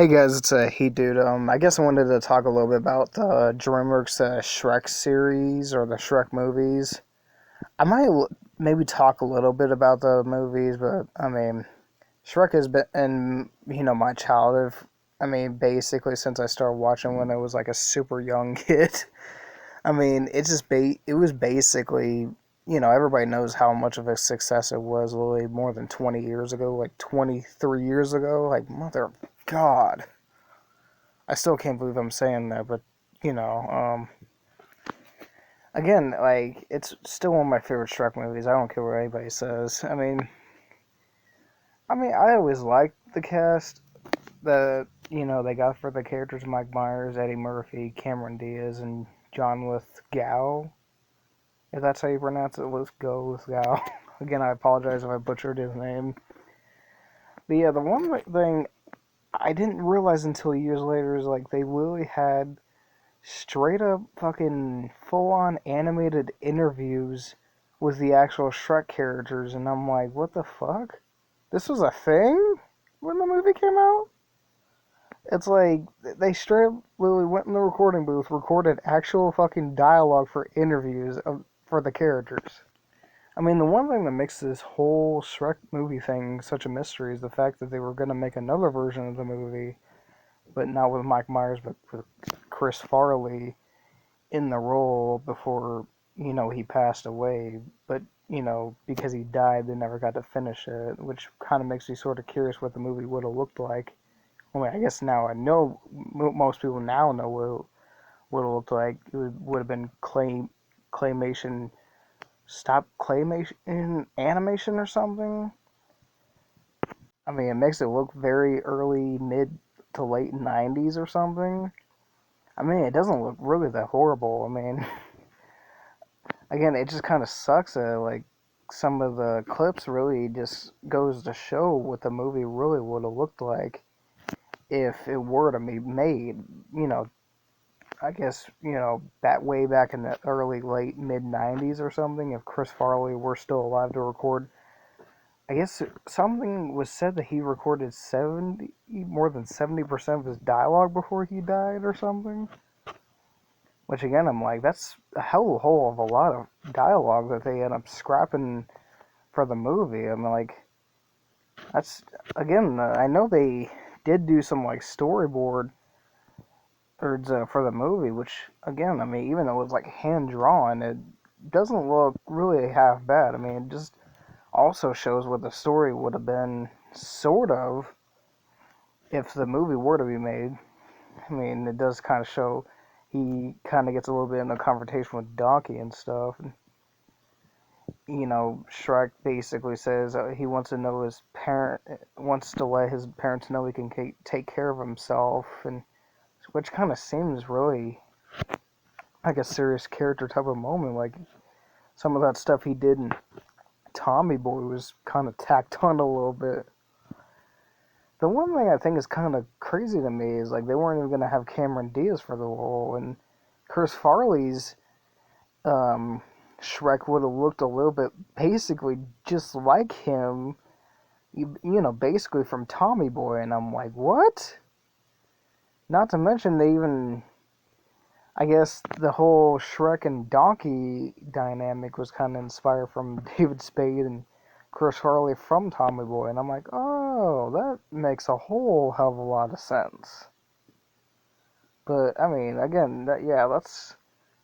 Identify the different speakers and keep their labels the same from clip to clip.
Speaker 1: Hey guys, it's Hey Dude. I guess I wanted to talk a little bit about the DreamWorks Shrek series or the Shrek movies. I might maybe talk a little bit about the movies, but I mean, Shrek has been in my childhood. I mean, basically since I started watching when I was like a super young kid. I mean, it was basically everybody knows how much of a success it was. Literally more than 20 years ago, like 23 years ago. Like mother God. I still can't believe I'm saying that, but you know, um, again, like it's still one of my favorite Shrek movies. I don't care what anybody says. I mean, I always liked the cast that they got for the characters: Mike Myers, Eddie Murphy, Cameron Diaz, and John Lithgow. If that's how you pronounce it, Lithgow. Again, I apologize if I butchered his name. But yeah, the one thing I didn't realize until years later is like they really had straight up fucking full on animated interviews with the actual Shrek characters, and I'm like, what the fuck? This was a thing when the movie came out? It's like they straight up literally went in the recording booth, recorded actual fucking dialogue for interviews for the characters. I mean, the one thing that makes this whole Shrek movie thing such a mystery is the fact that they were going to make another version of the movie, but not with Mike Myers, but with Chris Farley in the role before he passed away, but because he died they never got to finish it, which kind of makes me sort of curious what the movie would have looked like. I mean, I guess now I know, most people now know what it would have looked like. It would have been claymation, stop claymation animation or something. I mean, it makes it look very early mid to late 90s or something. I mean, it doesn't look really that horrible. I mean, again, it just kind of sucks that like some of the clips really just goes to show what the movie really would have looked like if it were to be made. You know, I guess that way back in the early late mid '90s or something. If Chris Farley were still alive to record, I guess something was said that he recorded 70 more than 70% of his dialogue before he died or something. Which again, I'm like, that's a whole of a lot of dialogue that they end up scrapping for the movie. I mean, like, that's again, I know they did do some like storyboard for the movie, which again, I mean, even though it was like hand drawn, it doesn't look really half bad. I mean, it just also shows what the story would have been, sort of, if the movie were to be made. I mean, it does kind of show he kind of gets a little bit in a confrontation with Donkey and stuff. And, Shrek basically says he wants to know wants to let his parents know he can take care of himself, and which kind of seems really like a serious character type of moment. Like some of that stuff he did in Tommy Boy was kind of tacked on a little bit. The one thing I think is kind of crazy to me is like they weren't even going to have Cameron Diaz for the role, and Chris Farley's um, Shrek would have looked a little bit basically just like him, basically from Tommy Boy, and I'm like, what? Not to mention they even, I guess the whole Shrek and Donkey dynamic was kind of inspired from David Spade and Chris Farley from Tommy Boy, and I'm like, oh, that makes a whole hell of a lot of sense. But I mean, again, that's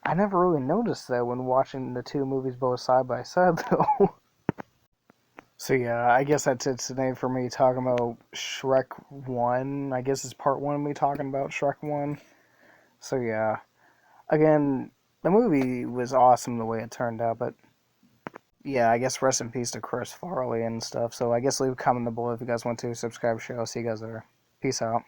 Speaker 1: I never really noticed that when watching the two movies both side by side, though. So yeah, I guess that's it today for me talking about Shrek 1. I guess it's part 1 of me talking about Shrek 1. So yeah, again, the movie was awesome the way it turned out, but yeah, I guess rest in peace to Chris Farley and stuff. So I guess leave a comment below if you guys want to. Subscribe, share. I'll see you guys there. Peace out.